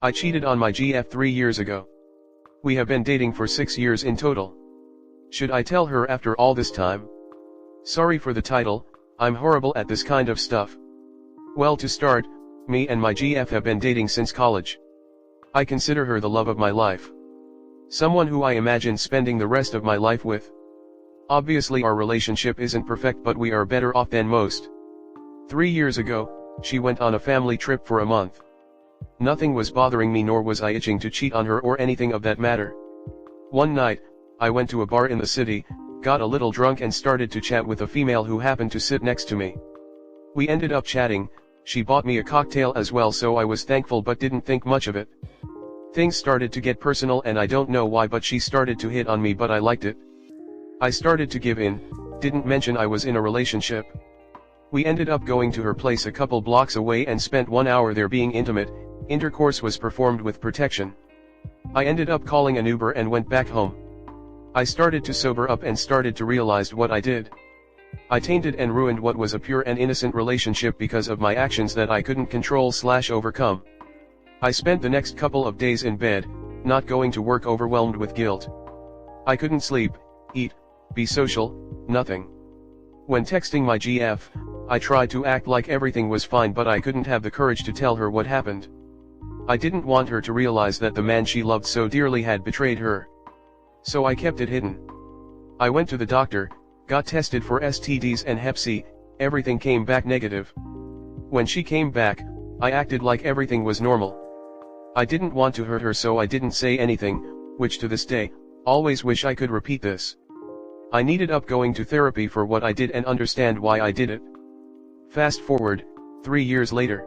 I cheated on my GF 3 years ago. We have been dating for 6 years in total. Should I tell her after all this time? Sorry for the title, I'm horrible at this kind of stuff. Well, to start, me and my GF have been dating since college. I consider her the love of my life. Someone who I imagine spending the rest of my life with. Obviously our relationship isn't perfect, but we are better off than most. 3 years ago, she went on a family trip for a month. Nothing was bothering me, nor was I itching to cheat on her or anything of that matter. One night, I went to a bar in the city, got a little drunk and started to chat with a female who happened to sit next to me. We ended up chatting. She bought me a cocktail as well, so I was thankful but didn't think much of it. Things started to get personal and I don't know why, but she started to hit on me, but I liked it. I started to give in, didn't mention I was in a relationship. We ended up going to her place a couple blocks away and spent 1 hour there being intimate. Intercourse was performed with protection. I ended up calling an Uber and went back home. I started to sober up and started to realize what I did. I tainted and ruined what was a pure and innocent relationship because of my actions that I couldn't control/overcome. I spent the next couple of days in bed, not going to work, overwhelmed with guilt. I couldn't sleep, eat, be social, nothing. When texting my GF, I tried to act like everything was fine, but I couldn't have the courage to tell her what happened. I didn't want her to realize that the man she loved so dearly had betrayed her. So I kept it hidden. I went to the doctor, got tested for STDs and Hep C, everything came back negative. When she came back, I acted like everything was normal. I didn't want to hurt her, so I didn't say anything, which to this day, always wish I could repeat this. I needed up going to therapy for what I did and understand why I did it. Fast forward, 3 years later.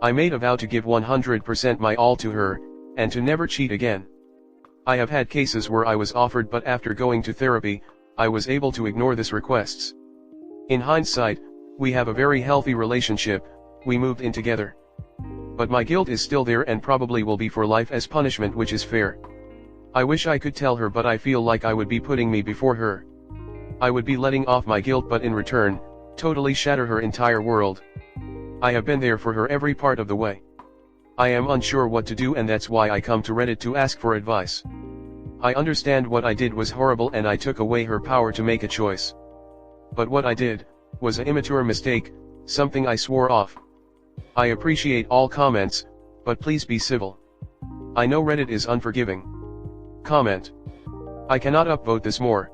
I made a vow to give 100% my all to her, and to never cheat again. I have had cases where I was offered, but after going to therapy, I was able to ignore these requests. In hindsight, we have a very healthy relationship, we moved in together. But my guilt is still there and probably will be for life as punishment, which is fair. I wish I could tell her, but I feel like I would be putting me before her. I would be letting off my guilt, but in return, totally shatter her entire world. I have been there for her every part of the way. I am unsure what to do, and that's why I come to Reddit to ask for advice. I understand what I did was horrible and I took away her power to make a choice. But what I did was an immature mistake, something I swore off. I appreciate all comments, but please be civil. I know Reddit is unforgiving. Comment. I cannot upvote this more.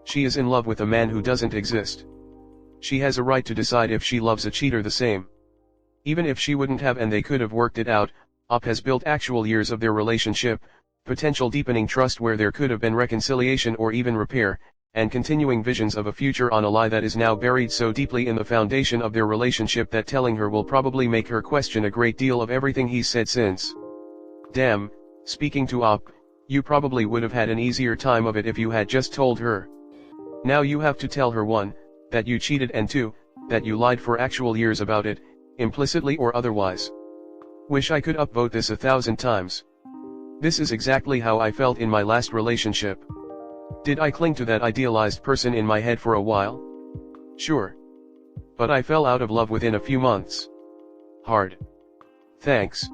She is in love with a man who doesn't exist. She has a right to decide if she loves a cheater the same. Even if she wouldn't have and they could have worked it out, Up has built actual years of their relationship, potential deepening trust where there could have been reconciliation or even repair, and continuing visions of a future on a lie that is now buried so deeply in the foundation of their relationship that telling her will probably make her question a great deal of everything he's said since. Damn, speaking to Op, you probably would have had an easier time of it if you had just told her. Now you have to tell her 1, that you cheated, and 2, that you lied for actual years about it, implicitly or otherwise. Wish I could upvote this 1,000 times. This is exactly how I felt in my last relationship. Did I cling to that idealized person in my head for a while? Sure. But I fell out of love within a few months. Hard. Thanks.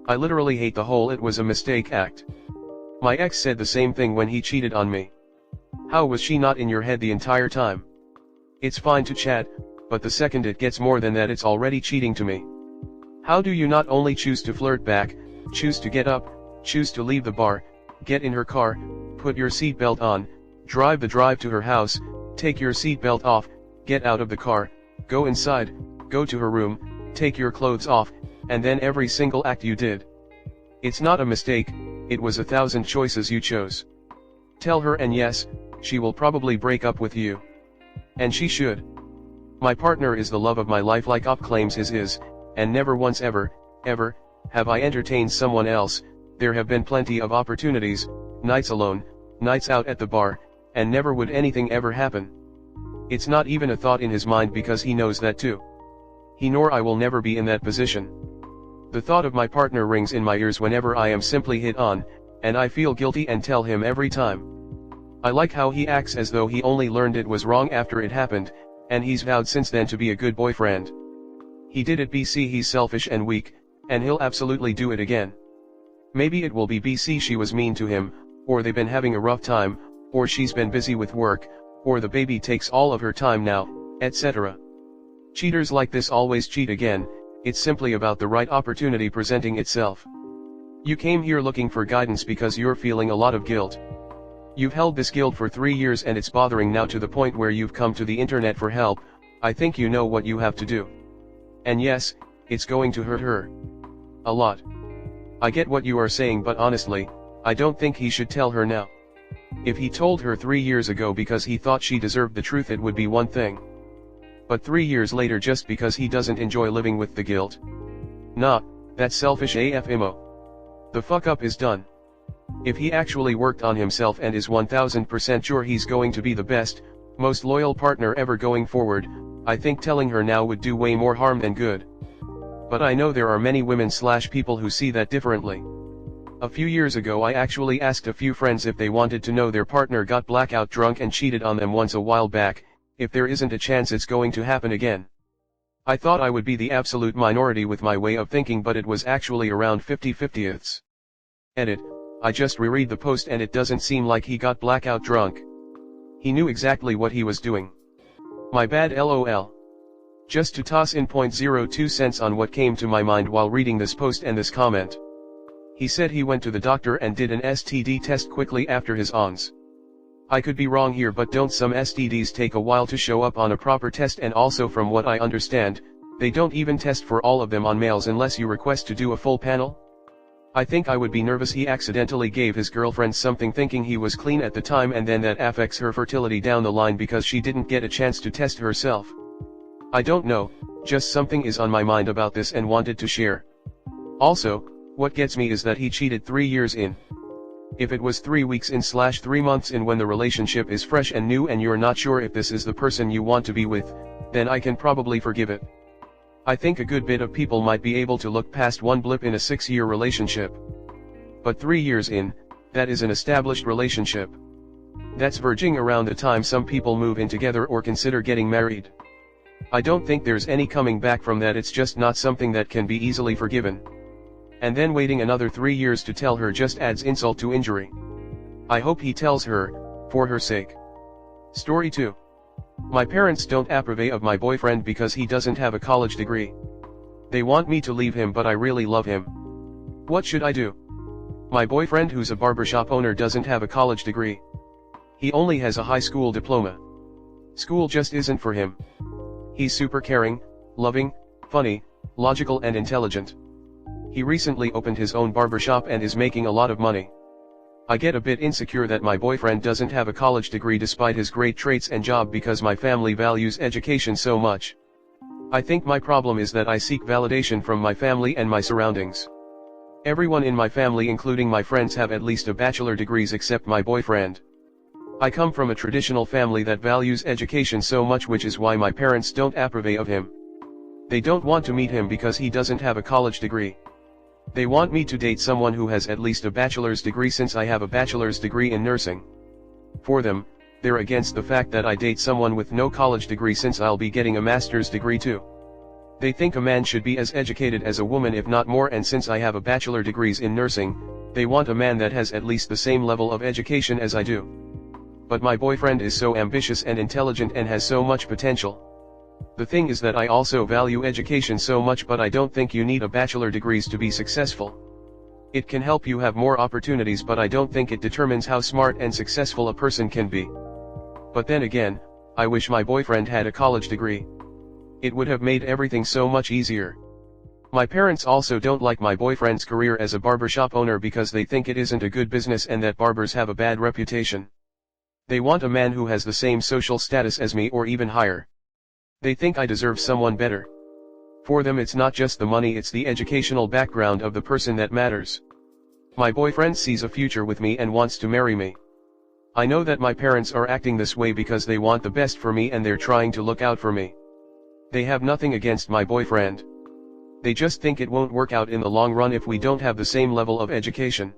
I literally hate the whole "it was a mistake" act. My ex said the same thing when he cheated on me. How was she not in your head the entire time? It's fine to chat, but the second it gets more than that, it's already cheating to me. How do you not only choose to flirt back, choose to get up, choose to leave the bar, get in her car, put your seatbelt on, drive the drive to her house, take your seatbelt off, get out of the car, go inside, go to her room, take your clothes off, and then every single act you did? It's not a mistake, it was 1,000 choices you chose. Tell her, and yes, she will probably break up with you. And she should. My partner is the love of my life like Op claims his is, and never once ever, have I entertained someone else. There have been plenty of opportunities, nights alone, nights out at the bar, and never would anything ever happen. It's not even a thought in his mind because he knows that too. He nor I will never be in that position. The thought of my partner rings in my ears whenever I am simply hit on, and I feel guilty and tell him every time. I like how he acts as though he only learned it was wrong after it happened, and he's vowed since then to be a good boyfriend. He did it BC he's selfish and weak, And he'll absolutely do it again. Maybe it will be BC she was mean to him, or they've been having a rough time, or she's been busy with work, or the baby takes all of her time now, etc. Cheaters like this always cheat again. It's simply about the right opportunity presenting itself. You came here looking for guidance because you're feeling a lot of guilt. You've held this guilt for 3 years and it's bothering now to the point where you've come to the internet for help. I think you know what you have to do. And yes, it's going to hurt her a lot. I get what you are saying, but honestly, I don't think he should tell her now. If he told her 3 years ago because he thought she deserved the truth, it would be one thing. But 3 years later just because he doesn't enjoy living with the guilt? Nah, that's selfish AF Imo. The fuck up is done. If he actually worked on himself and is 1000% sure he's going to be the best, most loyal partner ever going forward, I think telling her now would do way more harm than good. But I know there are many women/people who see that differently. A few years ago I actually asked a few friends if they wanted to know their partner got blackout drunk and cheated on them once a while back, if there isn't a chance it's going to happen again. I thought I would be the absolute minority with my way of thinking, but it was actually around 50/50ths. Edit, I just reread the post and it doesn't seem like he got blackout drunk. He knew exactly what he was doing. My bad lol. Just to toss in 0.02 cents on what came to my mind while reading this post and this comment. He said he went to the doctor and did an STD test quickly after his ons. I could be wrong here, but don't some STDs take a while to show up on a proper test? And also from what I understand, they don't even test for all of them on males unless you request to do a full panel? I think I would be nervous he accidentally gave his girlfriend something thinking he was clean at the time, and then that affects her fertility down the line because she didn't get a chance to test herself. I don't know, just something is on my mind about this and wanted to share. Also, what gets me is that he cheated 3 years in. If it was 3 weeks in/3 months in when the relationship is fresh and new and you're not sure if this is the person you want to be with, then I can probably forgive it. I think a good bit of people might be able to look past one blip in a 6-year relationship. But 3 years in, that is an established relationship. That's verging around the time some people move in together or consider getting married. I don't think there's any coming back from that. It's just not something that can be easily forgiven. And then waiting another 3 years to tell her just adds insult to injury. I hope he tells her, for her sake. Story 2. My parents don't approve of my boyfriend because he doesn't have a college degree. They want me to leave him, but I really love him. What should I do? My boyfriend, who's a barbershop owner, doesn't have a college degree. He only has a high school diploma. School just isn't for him. He's super caring, loving, funny, logical and intelligent. He recently opened his own barbershop and is making a lot of money. I get a bit insecure that my boyfriend doesn't have a college degree despite his great traits and job because my family values education so much. I think my problem is that I seek validation from my family and my surroundings. Everyone in my family, including my friends, have at least a bachelor degrees except my boyfriend. I come from a traditional family that values education so much, which is why my parents don't approve of him. They don't want to meet him because he doesn't have a college degree. They want me to date someone who has at least a bachelor's degree since I have a bachelor's degree in nursing. For them, they're against the fact that I date someone with no college degree since I'll be getting a master's degree too. They think a man should be as educated as a woman, if not more, and since I have a bachelor degrees in nursing, they want a man that has at least the same level of education as I do. But my boyfriend is so ambitious and intelligent and has so much potential. The thing is that I also value education so much, but I don't think you need a bachelor degrees to be successful. It can help you have more opportunities, but I don't think it determines how smart and successful a person can be. But then again, I wish my boyfriend had a college degree. It would have made everything so much easier. My parents also don't like my boyfriend's career as a barbershop owner because they think it isn't a good business and that barbers have a bad reputation. They want a man who has the same social status as me or even higher. They think I deserve someone better. For them, it's not just the money, it's the educational background of the person that matters. My boyfriend sees a future with me and wants to marry me. I know that my parents are acting this way because they want the best for me and they're trying to look out for me. They have nothing against my boyfriend. They just think it won't work out in the long run if we don't have the same level of education.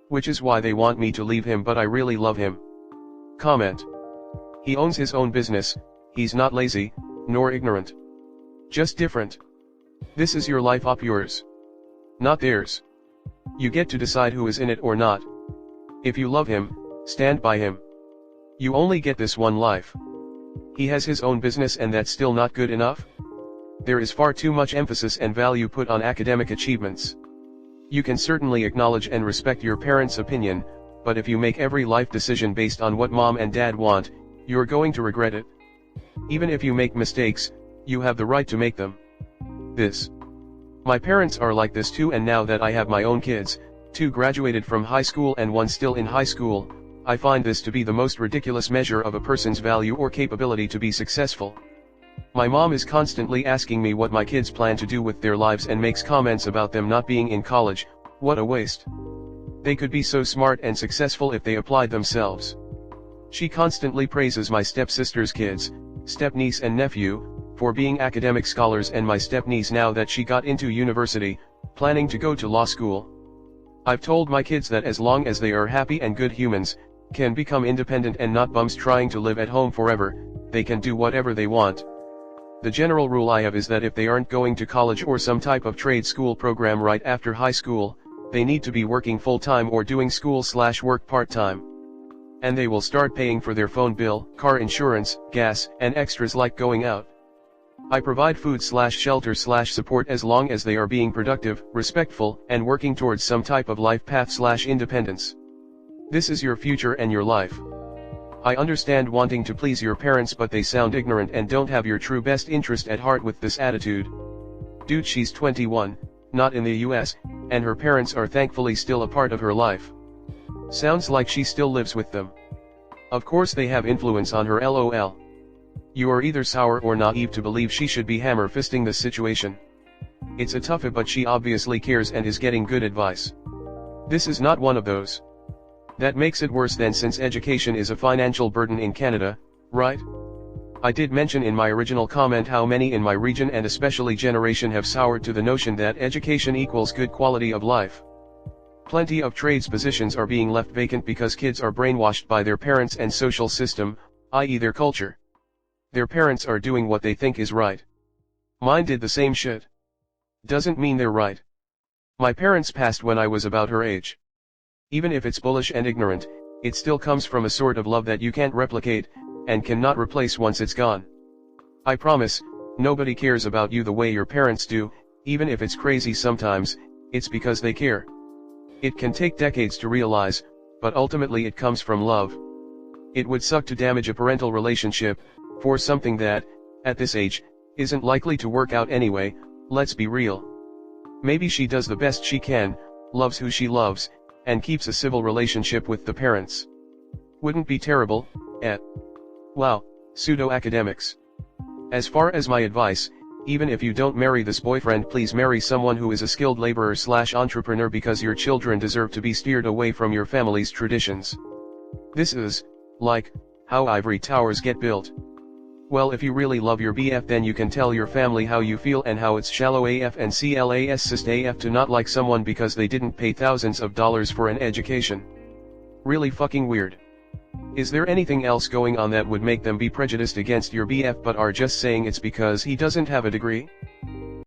Which is why they want me to leave him, but I really love him. Comment. He owns his own business. He's not lazy, nor ignorant. Just different. This is your life, up yours. not theirs. You get to decide who is in it or not. If you love him, stand by him. You only get this one life. He has his own business and that's still not good enough? There is far too much emphasis and value put on academic achievements. You can certainly acknowledge and respect your parents' opinion, but if you make every life decision based on what mom and dad want, you're going to regret it. Even if you make mistakes, you have the right to make them. My parents are like this too, and now that I have my own kids, 2 graduated from high school and 1 still in high school, I find this to be the most ridiculous measure of a person's value or capability to be successful. My mom is constantly asking me what my kids plan to do with their lives and makes comments about them not being in college. What a waste. They could be so smart and successful if they applied themselves. She constantly praises my stepsister's kids, stepniece and nephew, for being academic scholars, and my stepniece now that she got into university, planning to go to law school. I've told my kids that as long as they are happy and good humans, can become independent and not bums trying to live at home forever, they can do whatever they want. The general rule I have is that if they aren't going to college or some type of trade school program right after high school, they need to be working full-time or doing school/work part-time. And they will start paying for their phone bill, car insurance, gas, and extras like going out. I provide food/shelter/support as long as they are being productive, respectful, and working towards some type of life path/independence. This is your future and your life. I understand wanting to please your parents, but they sound ignorant and don't have your true best interest at heart with this attitude. Dude, she's 21, not in the US, and her parents are thankfully still a part of her life. Sounds like she still lives with them. Of course they have influence on her, lol. You are either sour or naive to believe she should be hammer-fisting the situation. It's a toughie, but she obviously cares and is getting good advice. This is not one of those. That makes it worse then, since education is a financial burden in Canada, right? I did mention in my original comment how many in my region and especially generation have soured to the notion that education equals good quality of life. Plenty of trades positions are being left vacant because kids are brainwashed by their parents and social system, i.e. their culture. Their parents are doing what they think is right. Mine did the same shit. Doesn't mean they're right. My parents passed when I was about her age. Even if it's bullish and ignorant, it still comes from a sort of love that you can't replicate, and cannot replace once it's gone. I promise, nobody cares about you the way your parents do, even if it's crazy sometimes, it's because they care. It can take decades to realize, but ultimately it comes from love. It would suck to damage a parental relationship, for something that, at this age, isn't likely to work out anyway. Let's be real. Maybe she does the best she can, loves who she loves, and keeps a civil relationship with the parents. Wouldn't be terrible, eh? Wow, pseudo-academics. As far as my advice, even if you don't marry this boyfriend, please marry someone who is a skilled laborer/entrepreneur, because your children deserve to be steered away from your family's traditions. This is, like, how ivory towers get built. Well, if you really love your BF, then you can tell your family how you feel and how it's shallow AF and classist AF to not like someone because they didn't pay thousands of dollars for an education. Really fucking weird. Is there anything else going on that would make them be prejudiced against your BF but are just saying it's because he doesn't have a degree?